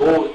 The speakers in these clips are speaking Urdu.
2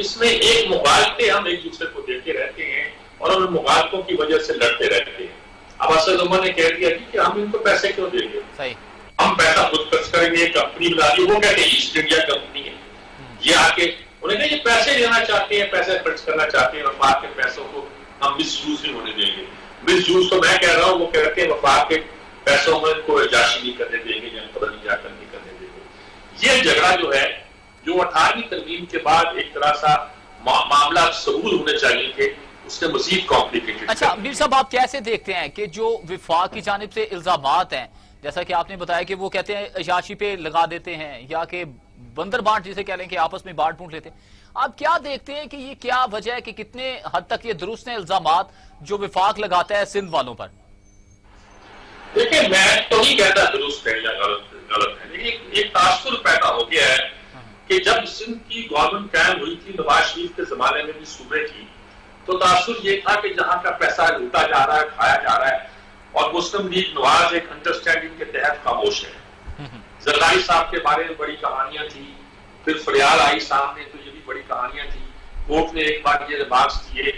اس میں ایک مغالطے ہم ایک دوسرے کو دیتے رہتے ہیں اور ان مغالطوں کی وجہ سے لڑتے رہتے ہیں. اب اسد عمر نے کہہ دیا کہ ہم ان کو پیسے کیوں دیں گے, ہم پیسہ خود خرچ کریں گے, کمپنی بنا دی. وہ کہتے ہیں ایسٹ انڈیا کمپنی ہے, یہ آ کے انہیں کہ یہ پیسے لینا چاہتے ہیں, پیسے خرچ کرنا چاہتے ہیں, وفاق کے پیسوں کو ہم مس یوز نہیں ہونے دیں گے. مس یوز تو میں کہہ رہا ہوں, وہ کہتے ہیں وفاق کے پیسوں میں کوئی عیاشی نہیں کرنے دیں گے, جنگ پتہ نہیں جا کر نہیں کرنے دیں گے. یہ جھگڑا جو ہے جو 18ویں ترمیم کے بعد ایک طرح سا معاملہ ثبوت ہونے چاہیے تھے, اس نے مزید کمپلیکیٹڈ. اچھا میر صاحب, آپ کیسے دیکھتے ہیں کہ جو وفاق کی جانب سے الزامات ہیں, جیسا کہ آپ نے بتایا کہ وہ کہتے ہیں عیاشی پہ لگا دیتے ہیں یا کہ بندر بانٹ جسے کہہ لیں کہ آپس میں بانٹ بونٹ لیتے ہیں, آپ کیا دیکھتے ہیں کہ یہ کیا وجہ ہے کہ کتنے حد تک یہ درست ہیں الزامات جو وفاق لگاتا ہے سندھ والوں پر؟ دیکھیں میں تو نہیں کہتا درست ہے یا غلط ہے, لیکن ایک تاثر پیدا ہو گیا ہے کہ جب سندھ کی گورنمنٹ قائم ہوئی تھی نواز شریف کے زمانے میں بھی صوبے کی, تو تاثر یہ تھا کہ جہاں کا پیسہ لوٹا جا رہا ہے, کھایا جا رہا ہے, اور مسلم لیگ نواز ایک انڈرسٹینڈنگ کے تحت خاموش ہے. زرداری صاحب کے بارے میں بڑی کہانیاں تھی, پھر فریال آئی سامنے تو یہ بھی بڑی کہانیاں تھی. کورٹ نے ایک بار یہ ریمارکس کیے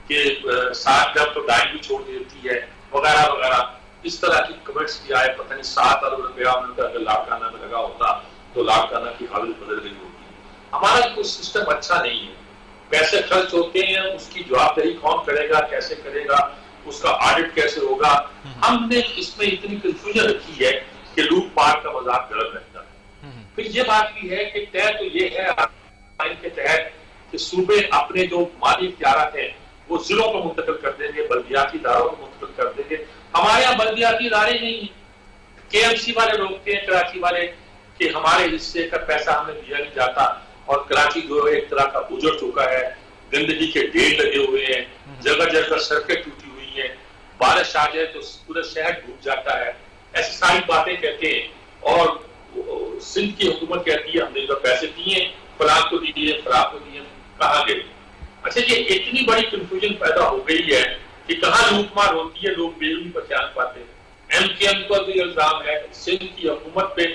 کہ ساتھ جب تو ڈائن بھی چھوڑ دیتی ہے وغیرہ وغیرہ, اس طرح کی کمنٹس بھی آئے. پتہ نہیں 7 ارب روپیہ اگر لاڑکانہ میں لگا ہوتا تو لاڑکانہ کی حالت بدل گئی ہوتی. ہمارا کوئی سسٹم اچھا نہیں ہے, پیسے خرچ ہوتے ہیں, اس کی جوابدہی کون کرے گا, کیسے کرے گا, اس کا آڈٹ کیسے ہوگا. ہم نے اس میں اتنی کنفیوژن رکھی ہے کہ لوٹ پاٹ کا مذاق غلط رہتا ہے. پھر یہ بات بھی ہے کہ طے تو یہ ہے آئین کے تحت کہ صوبے اپنے جو مالی اختیارات ہیں وہ ضلعوں کو منتقل کر دیں گے, بلدیاتی اداروں کو منتقل کر دیں گے. ہمارے یہاں بلدیاتی ادارے نہیں ہیں, KMC والے روکتے ہیں, کراچی والے, کہ ہمارے حصے کا پیسہ ہمیں دیا نہیں جاتا, اور کراچی جو ایک طرح کا اجڑ چکا ہے, گندگی کے ڈھیر لگے ہوئے ہیں, جگہ جگہ سڑکیں ٹوٹی ہوئی ہیں, بارش آ جائے تو پورا شہر ڈوب جاتا ہے. ایسی ساری باتیں کہتے ہیں, اور سندھ کی حکومت کہتی ہے ہم نے جو پیسے دیے فلاں کو دیے, فلاں کو دیے, کہاں گئے. اچھا یہ اتنی بڑی کنفیوژن پیدا ہو گئی ہے کہ کہاں لوٹ مار ہوتی ہے, لوگ بیرونی پر جان پاتے ہیں. MKM پر بھی الزام ہے, سندھ کی حکومت پہ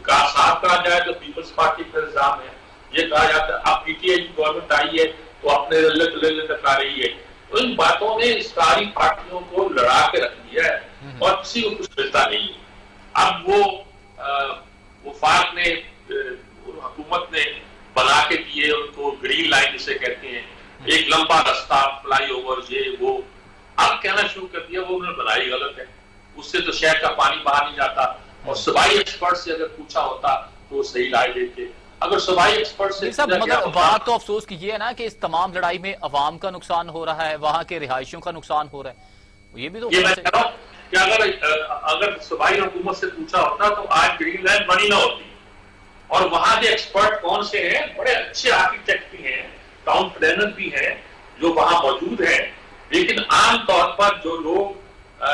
صاحب کہا جائے تو پیپلز پارٹی پر الزام ہے. یہ کہا جاتا ہے اب PTI کی گورنمنٹ آئی ہے تو اپنے رلت کر رہی ہے. تو ان باتوں نے ساری پارٹیوں کو لڑا کے رکھ دیا ہے اور کسی کو کچھ ملتا نہیں ہے. اب وہ وفاق نے حکومت نے بنا کے دیے ان کو گرین لائن جسے کہتے ہیں, ایک لمبا رستہ, فلائی اوور, یہ وہ, اب کہنا شروع کر دیا وہ انہوں نے بنائی غلط ہے, اس سے تو شہر کا پانی باہر نہیں جاتا. اور صوبائی ایکسپرٹ سے اگر پوچھا ہوتا تو وہ صحیح رائے دیتے. اگر صوبائی ایکسپرٹ سے مگر بات تو افسوس کی یہ ہے نا کہ اس تمام لڑائی میں عوام کا نقصان ہو رہا ہے, وہاں کے رہائشیوں کا نقصان ہو رہا ہے. یہ بھی تو یہ میں کہہ رہا ہوں کہ اگر صوبائی حکومت سے پوچھا ہوتا تو آج گرین لائن بنی نہ ہوتی. اور وہاں کے ایکسپرٹ کون سے ہیں, بڑے اچھے آرکیٹیکٹ بھی ہیں, ٹاؤن پلانر بھی ہیں جو وہاں موجود ہیں. لیکن عام طور پر جو لوگ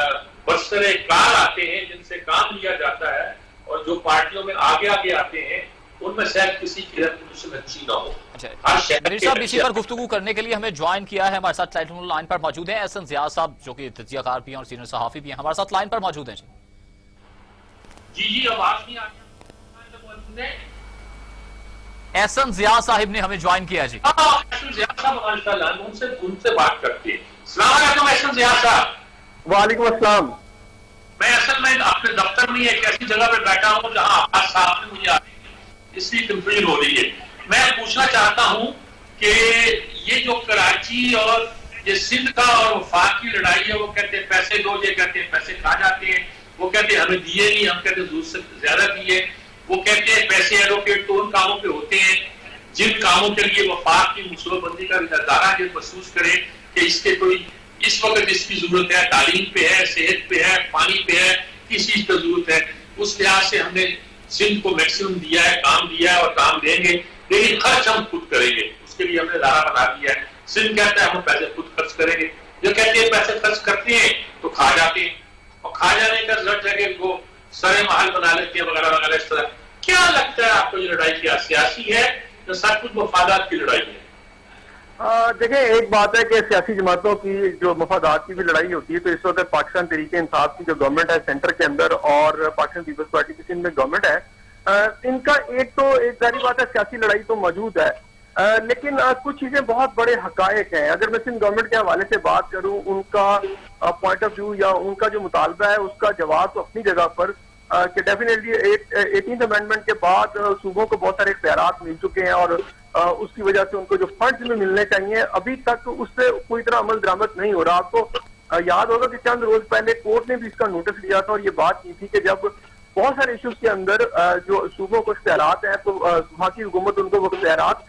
برسرے کار آتے ہیں جن سے کام لیا جاتا ہے اور جو پارٹیوں میں آگے آگے آتے ہیں, ان میں شاید کسی کی ریپوٹیشن اچھی نہ ہو. منیر صاحب اسی پر گفتگو کرنے کے لیے ہمیں جوائن کیا ہے, ہمارے ساتھ ٹیلیفون لائن پر موجود ہیں احسن ضیاء صاحب جو کہ تجزیہ کار بھی ہیں اور سینئر صحافی بھی ہیں, ہمارے ساتھ لائن پر موجود ہیں. جی آواز نہیں آ رہی. احسن ضیاء صاحب نے ہمیں جوائن کیا جی. احسن ضیاء صاحب ماشاءاللہ ان سے بات کرتے ہیں. السلام علیکم احسن ضیاء صاحب. وعلیکم السلام. میں اصل میں اپنے دفتر میں ایک ایسی جگہ پہ بیٹھا ہوں جہاں آواز صاحب نے مجھے آتی ہے, اس لیے کنفیوژن ہو رہی ہے. میں پوچھنا چاہتا ہوں کہ یہ جو کراچی اور یہ سندھ کا اور وفاق کی لڑائی ہے, وہ کہتے ہیں پیسے دو, یہ کہتے ہیں پیسے کھا جاتے ہیں, وہ کہتے ہیں ہمیں دیے نہیں, ہم کہتے ہیں ضرورت سے زیادہ دیے, وہ کہتے ہیں پیسے ایلوکیٹ تو ان کاموں پہ ہوتے ہیں جن کاموں کے لیے وفاق کی منصوبہ بندی کا ادارہ یہ محسوس کرے کہ اس کے کوئی اس وقت اس کی ضرورت ہے, تعلیم پہ ہے, صحت پہ ہے, پانی پہ ہے, کس چیز پہ ضرورت ہے. اس لحاظ سے ہم نے سندھ کو میکسیمم دیا ہے, کام دیا ہے اور کام دیں گے, لیکن خرچ ہم خود کریں گے. اس کے لیے ہم نے ادارہ بنا دیا ہے. سندھ کہتا ہے ہم پیسے خود خرچ کریں گے. جو کہتے ہیں پیسے خرچ کرتے ہیں تو کھا جاتے ہیں, اور کھا جانے کا رزلٹ ہے کہ وہ سرے محل بنا لیتے ہیں وغیرہ وغیرہ. اس طرح کیا لگتا ہے آپ کو یہ لڑائی کیا سیاسی ہے یا سب کچھ مفادات کی لڑائی ہے؟ دیکھیں ایک بات ہے کہ سیاسی جماعتوں کی جو مفادات کی بھی لڑائی ہوتی ہے, تو اس وقت پاکستان تحریک انصاف کی جو گورنمنٹ ہے سینٹر کے اندر اور پاکستان پیپلز پارٹی کی سندھ میں گورنمنٹ ہے, ان کا ایک ظاہری بات ہے سیاسی لڑائی تو موجود ہے, لیکن کچھ چیزیں بہت بڑے حقائق ہیں. اگر میں سندھ گورنمنٹ کے حوالے سے بات کروں, ان کا پوائنٹ آف ویو یا ان کا جو مطالبہ ہے اس کا جواب تو اپنی جگہ پر کہ ڈیفینیٹلی 18th امینڈمنٹ کے بعد صوبوں کو بہت سارے اختیارات مل چکے ہیں, اور اس کی وجہ سے ان کو جو فنڈز میں ملنے چاہیے ابھی تک اس سے کوئی طرح عمل درآمد نہیں ہو رہا. آپ کو یاد ہوگا کہ چند روز پہلے کورٹ نے بھی اس کا نوٹس لیا تھا اور یہ بات کی تھی کہ جب بہت سارے ایشوز کے اندر جو صوبوں کو اختیارات ہیں تو وفاقی حکومت ان کو وہ اختیارات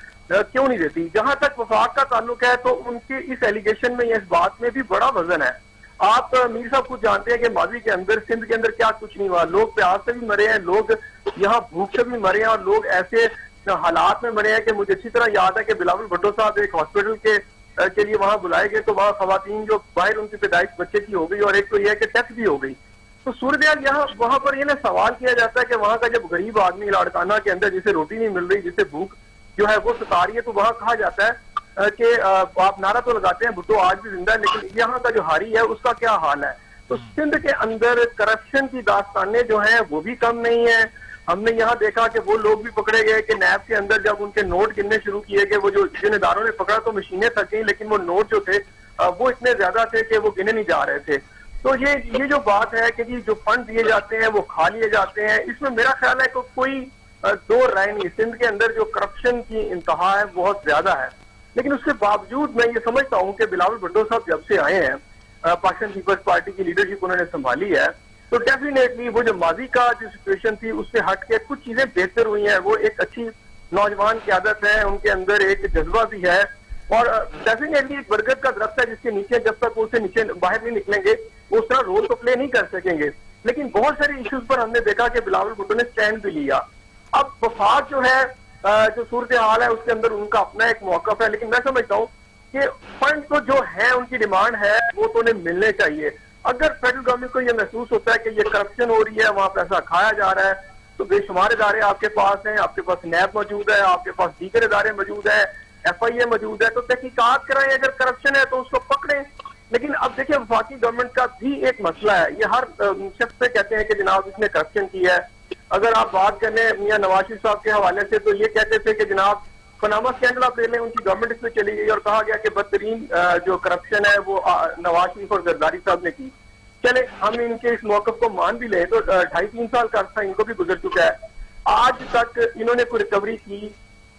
کیوں نہیں دیتی. جہاں تک وفاق کا تعلق ہے تو ان کے اس ایلیگیشن میں یا اس بات میں بھی بڑا وزن ہے. آپ میر صاحب خود جانتے ہیں کہ ماضی کے اندر سندھ کے اندر کیا کچھ نہیں ہوا. لوگ پیاس سے بھی مرے ہیں, لوگ یہاں بھوک سے بھی مرے ہیں, اور لوگ ایسے حالات میں مرے ہیں کہ مجھے اچھی طرح یاد ہے کہ بلاول بھٹو صاحب ایک ہاسپٹل کے لیے وہاں بلائے گئے تو وہاں خواتین جو باہر ان کی پیدائش بچے کی ہو گئی, اور ایک تو یہ ہے کہ ڈیتھ بھی ہو گئی. تو صورتحال یہاں وہاں پر یہ نا سوال کیا جاتا ہے کہ وہاں کا جب غریب آدمی لاڑکانہ کے اندر جسے روٹی نہیں مل رہی, جسے بھوک جو ہے وہ ستا رہی ہے, تو وہاں کہا جاتا ہے کہ آپ نعرہ تو لگاتے ہیں بھٹو آج بھی زندہ ہے, لیکن یہاں کا جو ہاری ہے اس کا کیا حال ہے. تو سندھ کے اندر کرپشن کی داستانیں جو ہیں وہ بھی کم نہیں ہیں. ہم نے یہاں دیکھا کہ وہ لوگ بھی پکڑے گئے کہ نیب کے اندر جب ان کے نوٹ گننے شروع کیے گئے, وہ جو جن اداروں نے پکڑا تو مشینیں تھک گئیں, لیکن وہ نوٹ جو تھے وہ اتنے زیادہ تھے کہ وہ گنے نہیں جا رہے تھے. تو یہ جو بات ہے کہ جو فنڈ دیے جاتے ہیں وہ کھا لیے جاتے ہیں, اس میں میرا خیال ہے کہ کوئی دو رائے نہیں. سندھ کے اندر جو کرپشن کی انتہا ہے بہت زیادہ ہے, لیکن اس کے باوجود میں یہ سمجھتا ہوں کہ بلاول بھٹو صاحب جب سے آئے ہیں, پاکستان پیپلز پارٹی کی لیڈرشپ انہوں نے سنبھالی ہے, تو ڈیفینیٹلی وہ جو ماضی کا جو سچویشن تھی اس سے ہٹ کے کچھ چیزیں بہتر ہوئی ہیں. وہ ایک اچھی نوجوان قیادت ہے, ان کے اندر ایک جذبہ بھی ہے, اور ڈیفینیٹلی ایک برگد کا درخت ہے جس کے نیچے جب تک وہ اسے نیچے باہر نہیں نکلیں گے وہ اس طرح رول تو پلے نہیں کر سکیں گے. لیکن بہت سارے ایشوز پر ہم نے دیکھا کہ بلاول بھٹو نے اسٹینڈ بھی لیا. اب وفاق جو ہے جو صورتحال ہے اس کے اندر ان کا اپنا ایک موقف ہے, لیکن میں سمجھتا ہوں کہ فنڈ تو جو ہے ان کی ڈیمانڈ ہے وہ تو انہیں ملنے چاہیے. اگر فیڈرل گورنمنٹ کو یہ محسوس ہوتا ہے کہ یہ کرپشن ہو رہی ہے, وہاں پیسہ کھایا جا رہا ہے, تو بے شمار ادارے آپ کے پاس ہیں, آپ کے پاس نیب موجود ہے, آپ کے پاس دیگر ادارے موجود ہیں, FIA موجود ہے, تو تحقیقات کرائیں. اگر کرپشن ہے تو اس کو پکڑیں. لیکن اب دیکھیں وفاقی گورنمنٹ کا بھی ایک مسئلہ ہے, یہ ہر شخص سے کہتے ہیں کہ جناب اس نے کرپشن کی ہے. اگر آپ بات کریں میاں نواز شریف صاحب کے حوالے سے تو یہ کہتے تھے کہ جناب پاناما اسکینڈل آپ لے لیں, ان کی گورنمنٹ اس میں چلی گئی اور کہا گیا کہ بدترین جو کرپشن ہے وہ نواز شریف اور زرداری صاحب نے کی. چلے ہم ان کے اس موقف کو مان بھی لیں تو 2.5-3 سال کا عرصہ ان کو بھی گزر چکا ہے. آج تک انہوں نے کوئی ریکوری کی.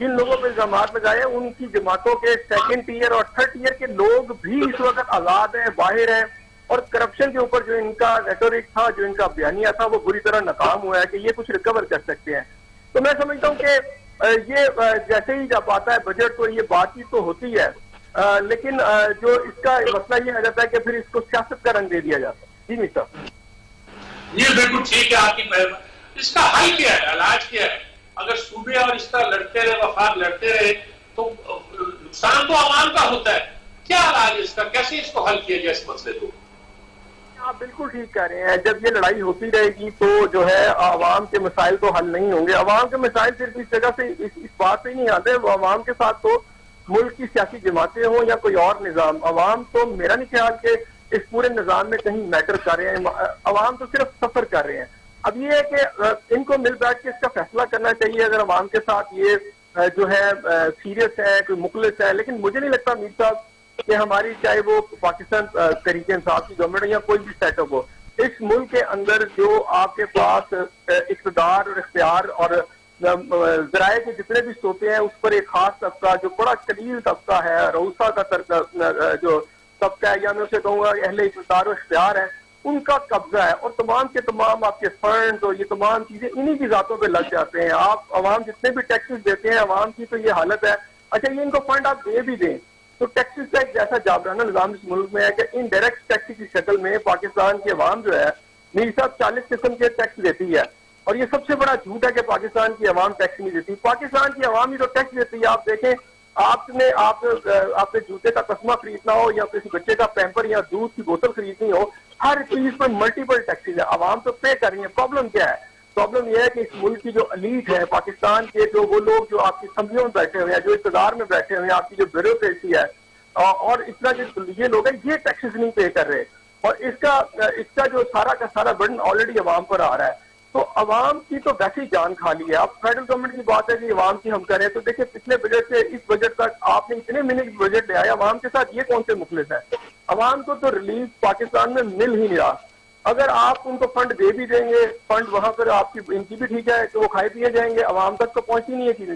جن لوگوں پہ الزامات لگائے ان کی جماعتوں کے 2nd ٹیئر اور 3rd ٹیئر کے لوگ بھی اس وقت آزاد ہیں, باہر ہیں, اور کرپشن کے اوپر جو ان کا ریٹورک تھا, جو ان کا بیانیہ تھا, وہ بری طرح ناکام ہوا ہے کہ یہ کچھ ریکور کر سکتے ہیں. تو میں سمجھتا ہوں کہ یہ جیسے ہی جب آتا ہے بجٹ تو یہ بات چیت تو ہوتی ہے, لیکن جو اس کا مسئلہ یہ آ جاتا ہے کہ پھر اس کو سیاست کا رنگ دے دیا جاتا ہے. جی مستر یہ بالکل ٹھیک ہے آپ کی. اس کا حل کیا ہے, علاج کیا ہے؟ اگر صوبے اور اس طرح لڑتے رہے, وفاق لڑتے رہے تو نقصان تو عوام کا ہوتا ہے. کیا علاج ہے اس کا, کیسے اس کو حل کیا جائے اس مسئلے کو؟ آپ بالکل ٹھیک کہہ رہے ہیں. جب یہ لڑائی ہوتی رہے گی تو جو ہے عوام کے مسائل تو حل نہیں ہوں گے. عوام کے مسائل صرف اس جگہ سے اس بات سے ہی نہیں آتے, وہ عوام کے ساتھ تو ملک کی سیاسی جماعتیں ہوں یا کوئی اور نظام, عوام تو میرا نہیں خیال کہ اس پورے نظام میں کہیں میٹر کر رہے ہیں. عوام تو صرف سفر کر رہے ہیں. اب یہ ہے کہ ان کو مل بیٹھ کے اس کا فیصلہ کرنا چاہیے. اگر عوام کے ساتھ یہ جو ہے سیریس ہے, کوئی مخلص ہے, لیکن مجھے نہیں لگتا میر صاحب کہ ہماری چاہے وہ پاکستان تحریک انصاف کی گورنمنٹ یا کوئی بھی سیٹ اپ ہو, اس ملک کے اندر جو آپ کے پاس اقتدار اور اختیار اور ذرائع کے جتنے بھی سوتے ہیں اس پر ایک خاص طبقہ جو بڑا قلیل طبقہ ہے, روسا کا جو طبقہ ہے, یا میں اسے کہوں گا اہل اقتدار و اختیار ہے, ان کا قبضہ ہے, اور تمام کے تمام آپ کے فنڈ اور یہ تمام چیزیں انہی کی ذاتوں پہ لگ جاتے ہیں. آپ عوام جتنے بھی ٹیکسز دیتے ہیں, عوام کی تو یہ حالت ہے. اچھا یہ ان کو فنڈ آپ دے بھی دیں تو ٹیکسز کا ایک جیسا جابرانہ نظام اس ملک میں ہے کہ ان ڈائریکٹ ٹیکس کی شکل میں پاکستان کی عوام جو ہے میر صاحب 40 قسم کے ٹیکس دیتی ہے, اور یہ سب سے بڑا جھوٹ ہے کہ پاکستان کی عوام ٹیکس نہیں دیتی. پاکستان کی عوام ہی تو ٹیکس دیتی ہے. آپ دیکھیں, آپ نے جوتے کا تسمہ خریدنا ہو یا کسی بچے کا پیمپر یا دودھ کی بوتل خریدنی ہو, ہر چیز پر ملٹیپل ٹیکسز ہے. عوام تو پے کر رہی ہے. پرابلم کیا ہے؟ پرابلم یہ ہے کہ اس ملک کی جو الیٹ ہے پاکستان کے, جو وہ لوگ جو آپ کی اسمبلیوں میں بیٹھے ہوئے ہیں, جو اقتدار میں بیٹھے ہوئے ہیں, آپ کی جو بیوروکریسی ہے, اور اس طرح جو یہ لوگ ہیں یہ ٹیکسز نہیں پے کر رہے, اور اس کا جو سارا کا سارا برڈن آلریڈی عوام پر آ رہا ہے. تو عوام کی تو ویسے ہی جان کھا لی ہے. اب فیڈرل گورنمنٹ کی بات ہے کہ عوام کی ہم کریں, تو دیکھیں پچھلے بجٹ سے اس بجٹ تک آپ نے اتنے مہینے کی بجٹ لے آئے, عوام کے ساتھ یہ کون سے مخلص ہے؟ عوام کو تو ریلیف پاکستان میں مل ہی نہیں رہا. اگر آپ ان کو فنڈ دے بھی دیں گے, فنڈ وہاں پر آپ کی ان کی بھی ٹھیک ہے کہ وہ کھائے پیے جائیں گے, عوام تک تو پہنچی نہیں ہے چیزیں.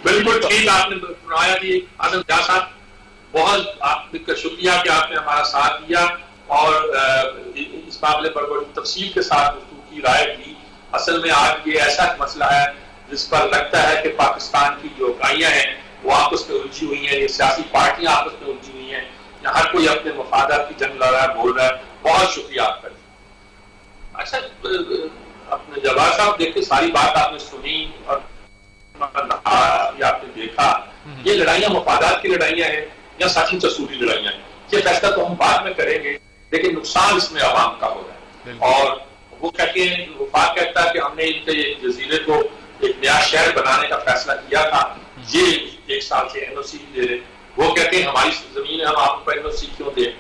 بالکل ٹھیک آپ نے سنایا جی. اعظم شاہ صاحب, بہت آپ کا شکریہ کہ آپ نے ہمارا ساتھ دیا اور اس معاملے پر بڑی تفصیل کے ساتھ گفتگو کی, رائے دی. اصل میں آج یہ ایسا مسئلہ ہے جس پر لگتا ہے کہ پاکستان کی جو اکائیاں ہیں وہ آپس میں الجھی ہوئی ہیں, یہ سیاسی پارٹیاں آپس میں الجھی ہوئی ہیں, ہر کوئی اپنے مفادات کی جنگ لڑ رہا ہے, بول رہا ہے. بہت شکریہ آپ کا. اچھا اپنے جواد صاحب دیکھیں, ساری بات آپ نے سنی اور آپ نے دیکھا, یہ لڑائیاں مفادات کی لڑائیاں ہیں یا سچی تصوری لڑائیاں ہیں, یہ فیصلہ تو ہم بعد میں کریں گے, لیکن نقصان اس میں عوام کا ہو رہا ہے. اور وہ کہتے ہیں, وفاق کہتا ہے کہ ہم نے ان کے جزیرے کو ایک نیا شہر بنانے کا فیصلہ کیا تھا, یہ 1 سال سے این او سی دے رہے. وہ کہتے ہیں ہماری زمین ہے, ہم آپ کو این او سی کیوں دیں؟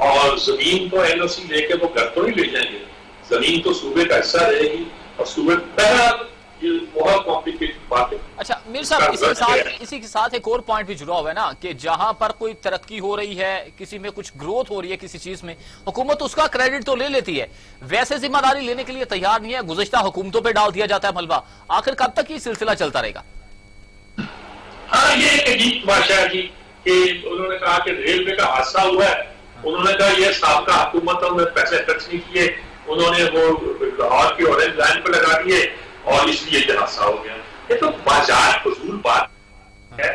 اور زمین تو این او سی لے کے وہ گھر تو نہیں لے جائیں گے, زمین تو صوبے کا حصہ رہے گی اور صوبے یہ بہت کمپلیکیٹڈ بات ہے. اچھا میر صاحب, اسی کے ساتھ ایک اور پوائنٹ بھی جڑا ہوا ہے نا کہ جہاں پر کوئی ترقی ہو رہی ہے, کسی میں کچھ گروتھ ہو رہی ہے کسی چیز میں, حکومت اس کا کریڈٹ تو لے لیتی ہے, ویسے ذمہ داری لینے کے لیے تیار نہیں ہے, گزشتہ حکومتوں پہ ڈال دیا جاتا ہے ملبہ. آخر کب تک یہ سلسلہ چلتا رہے گا؟ ہاں یہ ایک عجیب بادشاہ ہے جی کہ انہوں نے کہا کہ ریلوے کا حادثہ ہوا ہے, انہوں نے کہا یہ سابقہ حکومتوں میں پیسے خرچ نہیں کیے, انہوں نے وہ لاہور کی اورنج لائن پہ لگا دیے اور اس لیے یہ حادثہ ہو گیا. یہ تو بازار فضول بات ہے,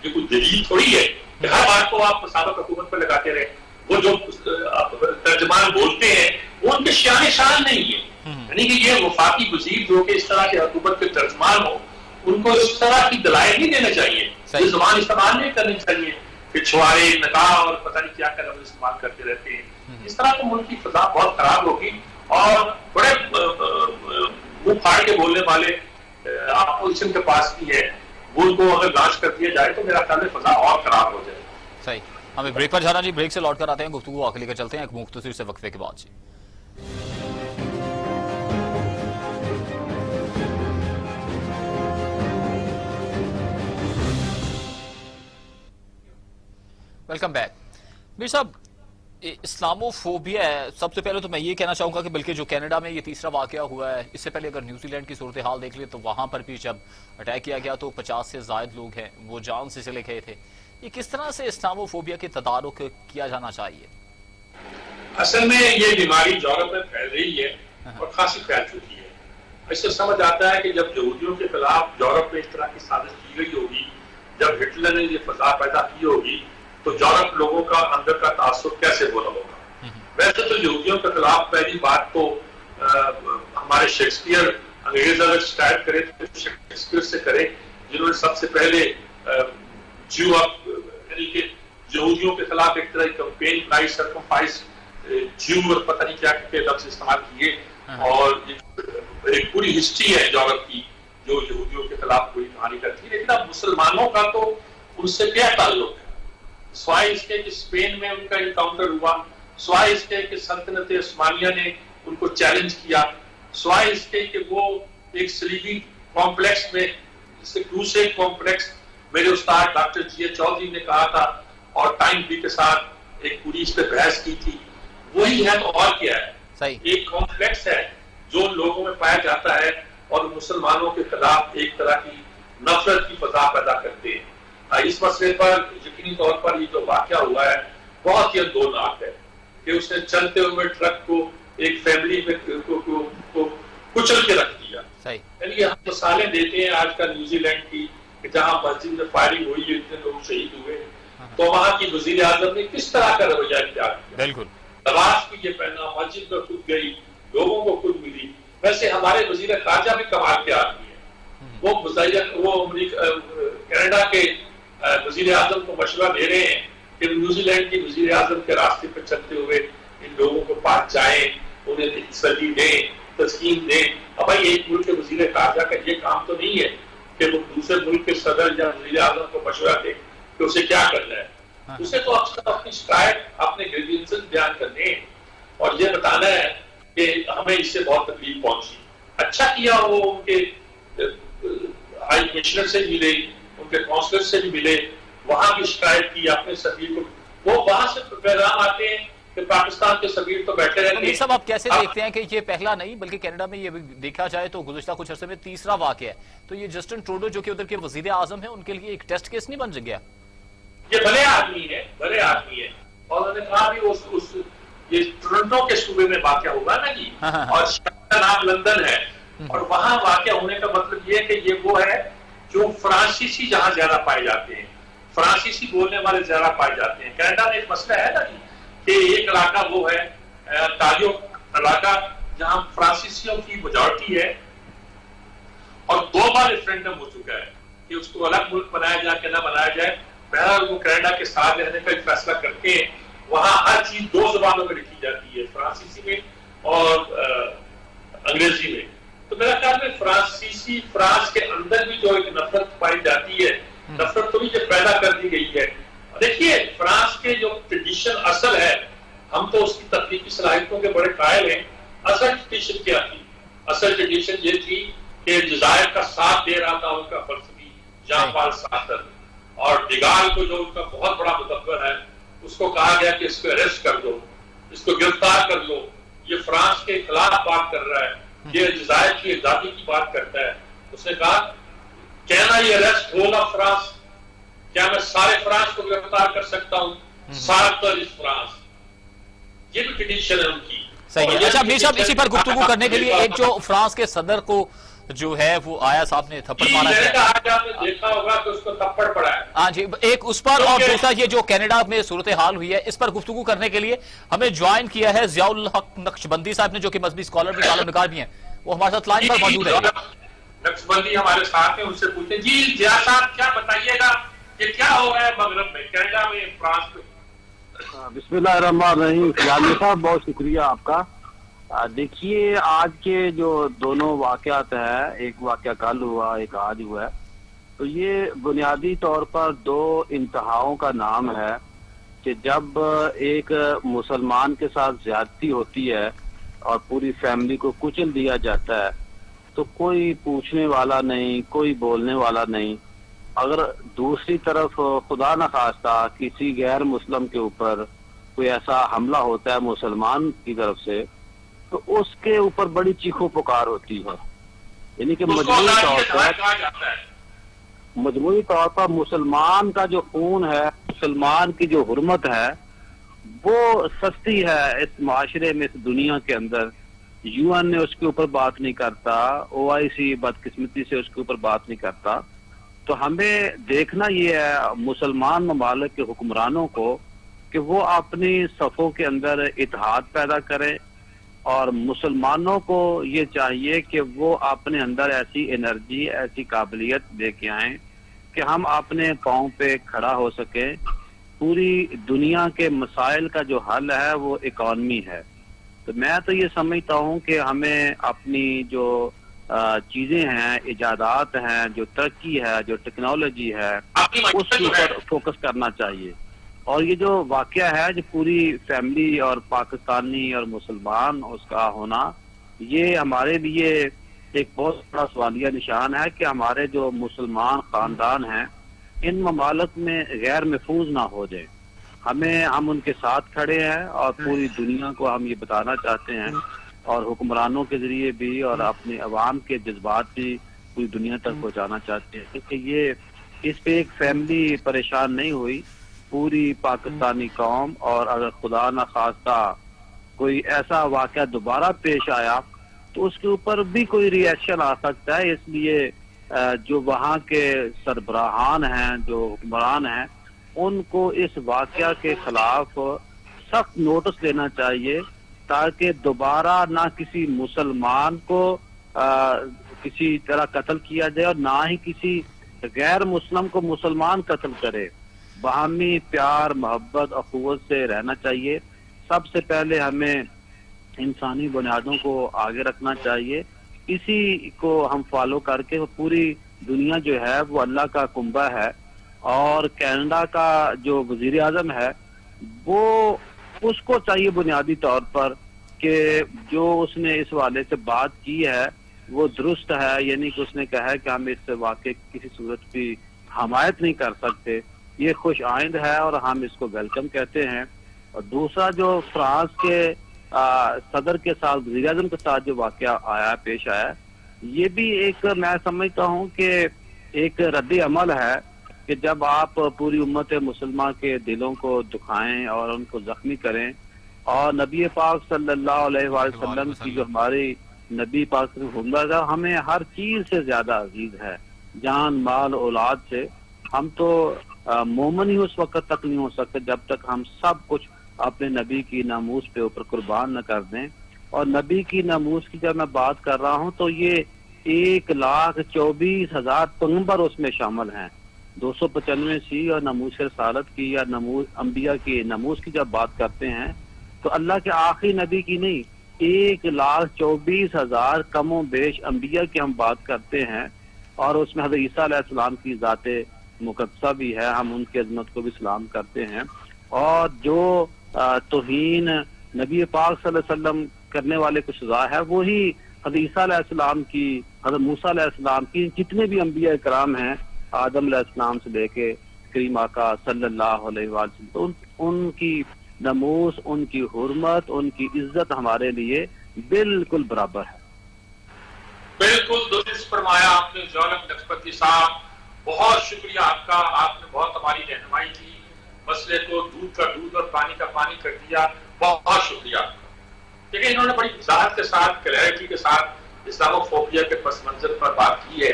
یہ کوئی دلیل تھوڑی ہے کہ ہر بات کو آپ سابق حکومت پہ لگاتے رہے. وہ جو ترجمان بولتے ہیں وہ ان کے شان شان نہیں ہے, یعنی کہ یہ وفاقی وزیر جو کہ اس طرح کے حکومت کے ترجمان ہو, ان کو اس طرح کی دلائل نہیں دینا چاہیے, یہ زبان استعمال نہیں کرنی چاہیے کہ چھوارے نکاح اور پتہ نہیں کیا کیا لفظ استعمال کرتے رہتے ہیں. اس طرح تو ملک کی فضا بہت خراب ہوگی اور بڑے منہ پھاڑ کے بولنے والے اپوزیشن کے پاس بھی ہے, وہ کو اگر لانچ کر دیا جائے تو میرا خیال ہے فضا اور خراب ہو جائے. صحیح, ہمیں بریک پر جانا جی, بریک سے لوٹ کر آتے ہیں, گفتگو آخر لے کر چلتے ہیں ایک مختصر سے وقفے کے بعد. جی ویلکم بیک. میر صاحب, اسلامو فوبیا ہے, سب سے پہلے تو میں یہ کہنا چاہوں گا کہ بلکہ جو کینیڈا میں یہ تیسرا واقعہ ہوا ہے, اس سے پہلے اگر نیوزی لینڈ کی صورتحال دیکھ لیں تو وہاں پر بھی جب اٹیک کیا گیا تو 50 سے زائد لوگ ہیں وہ جان سے چلے گئے تھے. یہ کس طرح سے اسلامو فوبیا کے تدارک کیا جانا چاہیے؟ اصل میں یہ بیماری یورپ میں پھیل رہی ہے اور خاصی پھیل چکی ہے. اس سے سمجھ آتا ہے کہ جب یہودیوں کے خلاف یورپ میں اس طرح کی سازش کی گئی ہوگی, جب ہٹلر نے یہ فضا پیدا کی ہوگی, تو یورپ لوگوں کا اندر کا تعصب کیسے بولا ہوگا. ویسے تو یہودیوں کے خلاف پہلی بات تو ہمارے شیکسپیئر انگریز اگر اسٹارٹ کرے تو شیکسپیئر سے کرے, جنہوں نے سب سے پہلے یعنی کہ یہودیوں کے خلاف ایک طرح کی کمپین بنائی, سرکمفائز جیو اور پتہ نہیں کیا کے لفظ استعمال کیے, اور ایک پوری ہسٹری ہے یورپ کی جو یہودیوں کے خلاف پوری کہانی کرتی ہے. لیکن اب مسلمانوں کا تو ان سے کیا تعلق ہے, سوائے اس کے کہ اسپین میں ان کا انکاؤنٹر ہوا, سوائے اس کے کہ سلطنت عثمانیہ نے ان کو چیلنج کیا, سوائے اس کے کہ وہ ایک صلیبی کمپلیکس میں, کروسیڈ کمپلیکس, میرے استاد ڈاکٹر جی ایچ چودھری نے کہا تھا اور ٹائم بھی کے ساتھ ایک پوری اس پہ بحث کی تھی, وہی ہے تو اور کیا ہے. ایک کمپلیکس ہے جو لوگوں میں پایا جاتا ہے اور مسلمانوں کے خلاف ایک طرح کی نفرت کی فضا پیدا کرتے ہیں. اس مسئلے پر یقینی طور پر یہ جو واقعہ ہوا ہے بہت ہی اندوناک ہے کہ اس نے چلتے ہوئے ٹرک کو ایک فیملی میں کو کچل کے رکھ دیا. یعنی ہم مثالیں دیتے ہیں آج کا نیوزی لینڈ کی کہ جہاں مسجد میں فائرنگ ہوئی, اتنے لوگ شہید ہوئے, تو وہاں کی وزیر اعظم نے کس طرح کا رویہ اختیار کیا. بالکل لباس بھی یہ پہنا, مسجد میں خود گئی, لوگوں کو خود ملی. ویسے ہمارے وزیر خارجہ بھی کمال کے آدمی ہیں, وہ کینیڈا کے وزیر اعظم کو مشورہ دے رہے ہیں کہ نیوزی لینڈ کی وزیر اعظم کے راستے پر چلتے ہوئے ان لوگوں کو پاس جائیں, انہیں تسلی دیں, تسکین دیں. اب بھائی ایک ملک کے وزیر خارجہ کا یہ کام تو نہیں ہے کہ وہ دوسرے ملک کے صدر یا وزیر اعظم کو مشورہ دے کہ اسے کیا کرنا ہے. اسے تو اپنی شکایت, اپنے گریوینسز بیان کرنے ہیں. اور یہ بتانا ہے کہ ہمیں اس سے بہت تکلیف پہنچی. اچھا کیا وہ ان کے ہائی کمشنر سے ملے, ان کے کونسلر سے بھی ملے, وہاں بھی شکایت کی اپنے سفیر کو. وہ وہاں سے پیغام آتے ہیں کہ پاکستان کے سفیر تو بیٹھے رہتے ہیں. صاحب آپ کیسے دیکھتے ہیں کہ یہ پہلا نہیں بلکہ کینیڈا میں یہ دیکھا جائے تو گزشتہ کچھ عرصے میں تیسرا واقعہ ہے, تو یہ جسٹن ٹروڈو جو کہ ادھر کے وزیر اعظم ہیں ان کے لیے ایک ٹیسٹ کیس نہیں بن گیا؟ یہ بڑے آدمی ہے, بڑے آدمی ہے, اور انہوں نے کہا بھی یہ ٹورنٹو کے صوبے میں واقع ہوگا نا جی, اور شہر کا نام لندن ہے, اور وہاں واقع ہونے کا مطلب یہ ہے کہ یہ وہ ہے جو فرانسیسی جہاں زیادہ پائے جاتے ہیں, فرانسیسی بولنے والے زیادہ پائے جاتے ہیں. کینیڈا میں ایک مسئلہ ہے نا جی کہ ایک علاقہ وہ ہے تالیو علاقہ جہاں فرانسیسیوں کی میجورٹی ہے, اور 2 بار ریفرینڈم ہو چکا ہے کہ اس کو الگ ملک بنایا جائے کہ نہ بنایا جائے. بہرحال وہ کینیڈا کے ساتھ رہنے کا ایک فیصلہ کرتے ہیں. وہاں ہر چیز 2 زبانوں میں لکھی جاتی ہے, فرانسیسی میں اور انگریزی میں. تو میرا خیال میں فرانس کے اندر بھی جو ایک نفرت پائی جاتی ہے, نفرت تو بھی جو پیدا کر دی گئی ہے. دیکھیے فرانس کے جو ٹریڈیشن اصل ہے, ہم تو اس کی تخلیقی صلاحیتوں کے بڑے قائل ہیں. اصل ٹریڈیشن کیا تھی؟ اصل ٹریڈیشن یہ تھی کہ جزائر کا ساتھ دے رہا تھا ان کا فلسفی جان پال سارتر, اور ڈیگال کو جو ان کا بہت بڑا مدبر ہے اس کو کہا گیا کہ اس کو اریسٹ کر دو, اس کو گرفتار کر لو, یہ فرانس کے خلاف بات کر رہا ہے, یہ جزائر کی آزادی کی بات کرتا ہے. اس نے کہا کہنا یہ اریسٹ ہوگا فرانس, کیا میں سارے فرانس کو گرفتار کر سکتا ہوں؟ سارتر از فرانس. یہ بھی ٹریڈیشن ہے ان کی. صحیح ہے. اچھا امیر صاحب اسی پر گفتگو کرنے کے لیے ایک جو فرانس کے صدر کو جو ہے وہ آیا صاحب نے تھپڑ مارا ہے, دیکھا ہوگا کہ اس کو تھپڑ پڑا ہے. ہاں جی, ایک اس پر, اور دوسرا یہ جو کینیڈا میں صورتحال ہوئی ہے اس پر گفتگو کرنے کے لیے ہمیں جوائن کیا ہے ضیاء الحق نقشبندی صاحب نے, جو کہ مذہبی اسکالر بھی کالم نگار بھی ہیں, وہ ہمارے ساتھ لائن پر موجود ہے. نقشبندی ہمارے ساتھ ہیں, ان سے پوچھیں. جی ضیاء صاحب کیا بتائیے گا کہ کیا ہو رہا ہے مغرب میں, کینیڈا میں, فرانس میں؟ بسم اللہ الرحمن الرحیم. فیاض صاحب بہت شکریہ آپ کا. دیکھیے آج کے جو دونوں واقعات ہیں, ایک واقعہ کل ہوا ایک آج ہوا ہے, تو یہ بنیادی طور پر 2 انتہاؤں کا نام ہے کہ جب ایک مسلمان کے ساتھ زیادتی ہوتی ہے اور پوری فیملی کو کچل دیا جاتا ہے تو کوئی پوچھنے والا نہیں, کوئی بولنے والا نہیں. اگر دوسری طرف خدا نخواستہ کسی غیر مسلم کے اوپر کوئی ایسا حملہ ہوتا ہے مسلمان کی طرف سے, تو اس کے اوپر بڑی چیخو پکار ہوتی ہے. یعنی کہ مجموعی طور پر مسلمان کا جو خون ہے, مسلمان کی جو حرمت ہے وہ سستی ہے اس معاشرے میں, اس دنیا کے اندر. UN نے اس کے اوپر بات نہیں کرتا, OIC بدقسمتی سے اس کے اوپر بات نہیں کرتا. تو ہمیں دیکھنا یہ ہے مسلمان ممالک کے حکمرانوں کو کہ وہ اپنی صفوں کے اندر اتحاد پیدا کریں, اور مسلمانوں کو یہ چاہیے کہ وہ اپنے اندر ایسی انرجی, ایسی قابلیت لے کے آئیں کہ ہم اپنے پاؤں پہ کھڑا ہو سکیں. پوری دنیا کے مسائل کا جو حل ہے وہ اکانومی ہے. تو میں تو یہ سمجھتا ہوں کہ ہمیں اپنی جو چیزیں ہیں, ایجادات ہیں, جو ترقی ہے, جو ٹیکنالوجی ہے, اس کے اوپر فوکس کرنا چاہیے. اور یہ جو واقعہ ہے جو پوری فیملی اور پاکستانی اور مسلمان اس کا ہونا, یہ ہمارے لیے ایک بہت بڑا سوالیہ نشان ہے کہ ہمارے جو مسلمان خاندان ہیں ان ممالک میں غیر محفوظ نہ ہو جائیں. ہم ان کے ساتھ کھڑے ہیں اور پوری دنیا کو ہم یہ بتانا چاہتے ہیں, اور حکمرانوں کے ذریعے بھی اور اپنے عوام کے جذبات بھی پوری دنیا تک پہنچانا چاہتے ہیں کہ یہ اس پہ ایک فیملی پریشان نہیں ہوئی, پوری پاکستانی قوم. اور اگر خدا نخواستہ کوئی ایسا واقعہ دوبارہ پیش آیا تو اس کے اوپر بھی کوئی ری ایکشن آ سکتا ہے. اس لیے جو وہاں کے سربراہان ہیں, جو حکمران ہیں, ان کو اس واقعہ کے خلاف سخت نوٹس لینا چاہیے تاکہ دوبارہ نہ کسی مسلمان کو کسی طرح قتل کیا جائے اور نہ ہی کسی غیر مسلم کو مسلمان قتل کرے. باہمی پیار, محبت, اخوت سے رہنا چاہیے. سب سے پہلے ہمیں انسانی بنیادوں کو آگے رکھنا چاہیے. اسی کو ہم فالو کر کے پوری دنیا جو ہے وہ اللہ کا کنبہ ہے, اور کینیڈا کا جو وزیر اعظم ہے وہ اس کو چاہیے بنیادی طور پر کہ جو اس نے اس حوالے سے بات کی ہے وہ درست ہے، یعنی کہ اس نے کہا ہے کہ ہم اس سے واقع کسی صورت کی حمایت نہیں کر سکتے، یہ خوش آئند ہے اور ہم اس کو ویلکم کہتے ہیں۔ اور دوسرا جو فرانس کے صدر کے ساتھ، وزیر اعظم کے ساتھ جو واقعہ آیا پیش آیا، یہ بھی ایک میں سمجھتا ہوں کہ ایک رد عمل ہے کہ جب آپ پوری امت مسلمہ کے دلوں کو دکھائیں اور ان کو زخمی کریں، اور نبی پاک صلی اللہ علیہ وآلہ وسلم کی جو ہماری نبی پاک کی حکمت ہے ہمیں ہر چیز سے زیادہ عزیز ہے، جان مال اولاد سے۔ ہم تو مومن ہی اس وقت تک نہیں ہو سکتے جب تک ہم سب کچھ اپنے نبی کی ناموس پہ اوپر قربان نہ کر دیں۔ اور نبی کی ناموس کی جب میں بات کر رہا ہوں تو یہ 1,24,000 پیغمبر اس میں شامل ہیں، 295 سی اور ناموس رسالت کی یا انبیاء کی ناموس کی جب بات کرتے ہیں تو اللہ کے آخری نبی کی نہیں، 1,24,000 کم و بیش انبیاء کی ہم بات کرتے ہیں، اور اس میں حضرت عیسیٰ علیہ السلام کی ذات مقدسہ بھی ہے، ہم ان کی عظمت کو بھی سلام کرتے ہیں۔ اور جو توہین نبی پاک صلی اللہ علیہ وسلم کرنے والے کو سزا ہے وہی حضرت عیسیٰ علیہ السلام کی، حضرت موسیٰ علیہ السلام کی، جتنے بھی انبیاء کرام ہیں آدم علیہ السلام سے لے کے کریم آقا صلی اللہ علیہ وسلم، تو ان کی ناموس، ان کی حرمت، ان کی عزت ہمارے لیے بالکل برابر ہے۔ بالکل درست فرمایا آپ نے جولم لکھپتی صاحب، بہت شکریہ آپ کا، آپ نے بہت ہماری رہنمائی کی، مسئلے کو دودھ کا دودھ اور پانی کا پانی کر دیا، بہت شکریہ آپ کا۔ لیکن انہوں نے بڑی وضاحت کے ساتھ، کلیئرٹی کے ساتھ اسلامو فوبیا کے پس منظر پر بات کی ہے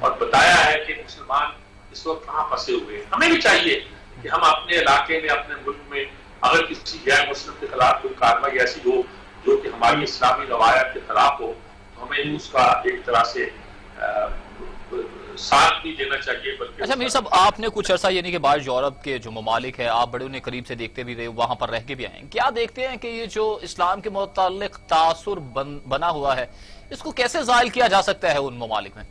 اور بتایا ہے کہ مسلمان اس وقت کہاں پھنسے ہوئے ہیں۔ ہمیں بھی چاہیے کہ ہم اپنے علاقے میں، اپنے ملک میں اگر کسی غیر مسلم کے خلاف کوئی کارروائی ایسی ہو جو کہ ہماری اسلامی روایت کے خلاف ہو تو ہمیں اس کا ایک طرح سے ساتھ نہیں دینا چاہیے، بلکہ اچھا میر صاحب، آپ نے کچھ عرصہ یعنی کہ باہر یورپ کے جو ممالک ہیں آپ بڑے انہیں قریب سے دیکھتے بھی رہے، وہاں پر رہ کے بھی آئے ہیں، کیا دیکھتے ہیں کہ یہ جو اسلام کے متعلق تاثر بنا ہوا ہے اس کو کیسے زائل کیا جا سکتا ہے ان ممالک میں؟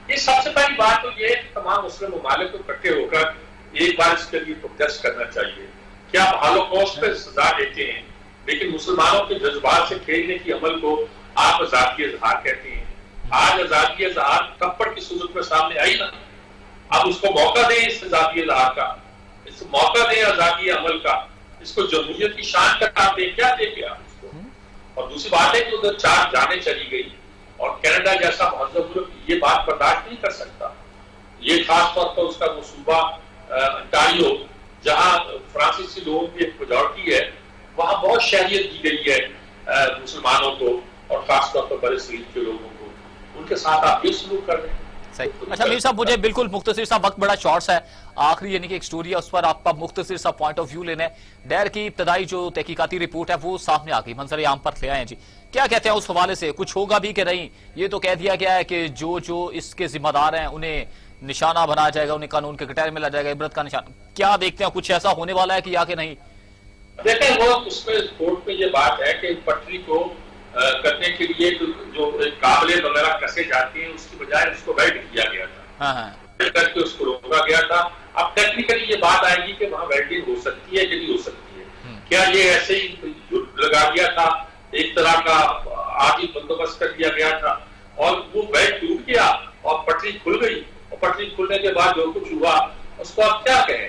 یہ سب سے پہلی بات تو یہ ہے کہ تمام مسلم ممالک کو اکٹھے ہو کر ایک بار اس کے لیے پروٹیسٹ کرنا چاہیے کہ آپ ہالوکاسٹ پہ سزا دیتے ہیں لیکن مسلمانوں کے جذبات سے کھیلنے کی عمل کو آپ آزادی اظہار کہتے ہیں۔ آج آزادی اظہار تھپڑ کی صورت میں سامنے آئی نا، اب اس کو موقع دیں، اس آزادی اظہار کا، اس موقع دیں آزادی عمل کا، اس کو جمہوریت کی شان کا کام دیں، کیا دیں گے آپ اس کو؟ اور دوسری بات ہے کہ ادھر 4 جانیں چلی گئی اور کینیڈا جیسا مہذب ملک یہ بات برداشت نہیں کر سکتا۔ یہ خاص طور پر اس کا وہ صوبہ انٹاریو جہاں فرانسیسی لوگوں کی ایک میجورٹی ہے، وہاں بہت شہریت دی گئی ہے مسلمانوں کو اور خاص طور پر برے صغیر کے لوگوں کو، ان کے ساتھ آپ یہ سلوک کر رہے ہیں۔ صحیح۔ اچھا میر صاحب، مجھے بالکل مختصر سا، وقت بڑا شارٹس ہے، آخری یعنی کہ ایک سٹوری ہے اس پر آپ کا مختصر سا پوائنٹ آف ویو لینا ہے۔ ڈیر کی ابتدائی جو تحقیقاتی رپورٹ ہے وہ سامنے آ گئی، منظر عام پر لے آئے ہیں جی، کیا کہتے ہیں اس حوالے سے؟ کچھ ہوگا بھی کہ نہیں؟ یہ تو کہہ دیا گیا ہے کہ جو اس کے ذمہ دار ہیں انہیں نشانہ بنایا جائے گا، انہیں قانون کے کٹہرے میں لا جائے گا، عبرت کا نشان۔ کیا دیکھتے ہیں کچھ ایسا ہونے والا ہے کہ یا کہ نہیں؟ دیکھیں وہ اس میں رپورٹ میں یہ بات ہے کہ پٹری کو کرنے کے لیے جو قابلے وغیرہ کسے جاتے ہیں اس کی بجائے اس کو ویلڈ کیا گیا تھا، کر کے اس کو روکا گیا تھا۔ اب ٹیکنیکلی یہ بات آئے گی کہ وہاں ویلڈنگ ہو سکتی ہے کہ نہیں ہو سکتی ہے، کیا یہ ایسے ہی لگا دیا تھا، ایک طرح کا آدھی بندوبست کر دیا گیا تھا اور وہ ویلڈ ٹوٹ گیا اور پٹری کھل گئی، اور پٹری کھلنے کے بعد جو کچھ ہوا اس کو آپ کیا کہیں؟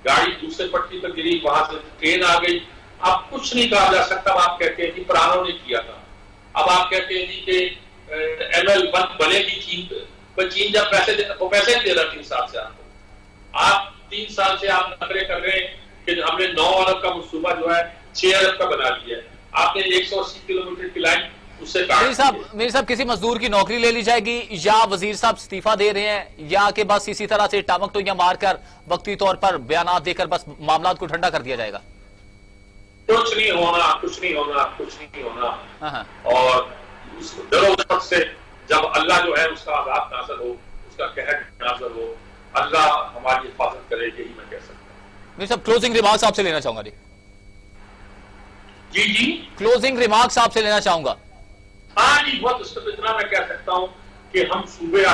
گاڑی دوسرے پٹری پر گری، وہاں سے ٹرین آ گئی، اب کچھ نہیں کہا جا سکتا۔ آپ کہتے ہیں کہ پرانوں نے کیا تھا، اب آپ کہتے ہیں جی کہ ML1 بنے گی چین جب پیسے نہیں دے رہا 3 سال سے آپ 3 سال سے آپ نقرے کر رہے ہیں کہ ہم نے 9 ارب کا منصوبہ جو ہے 6 ارب کا بنا لیا ہے، آپ نے 180 کلومیٹر کی لائن اس سے کاٹ دی۔ میر صاحب، کسی مزدور کی نوکری لے لی جائے گی یا وزیر صاحب استعفیٰ دے رہے ہیں یا کہ بس اسی طرح سے ٹامک تو یا مار کر وقتی طور پر بیانات دے کر بس معاملات کو ٹھنڈا کر دیا جائے گا؟ کچھ نہیں ہونا، کچھ نہیں ہونا، کچھ نہیں ہونا۔ اور اس ڈرو سے جب اللہ جو ہے اس کا عذاب نازل ہو، اس کا قہر نازل ہو، اللہ ہماری حفاظت کرے، یہی میں کہہ سکتا ہوں۔ میر صاحب کلوزنگ ریمارکس آپ سے لینا چاہوں گا جی کلوزنگ ریمارکس آپ سے لینا چاہوں گا۔ ہاں جی، بہت اس پر اتنا میں کہہ سکتا ہوں کہ ہم صوبے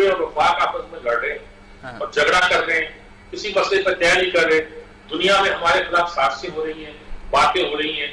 اور وفاق آپس میں لڑ رہے ہیں اور جھگڑا کر رہے ہیں، کسی مسئلے پر طے نہیں کر رہے، دنیا میں ہمارے خلاف سازشیں ہو رہی ہیں، باتیں ہو رہی ہیں،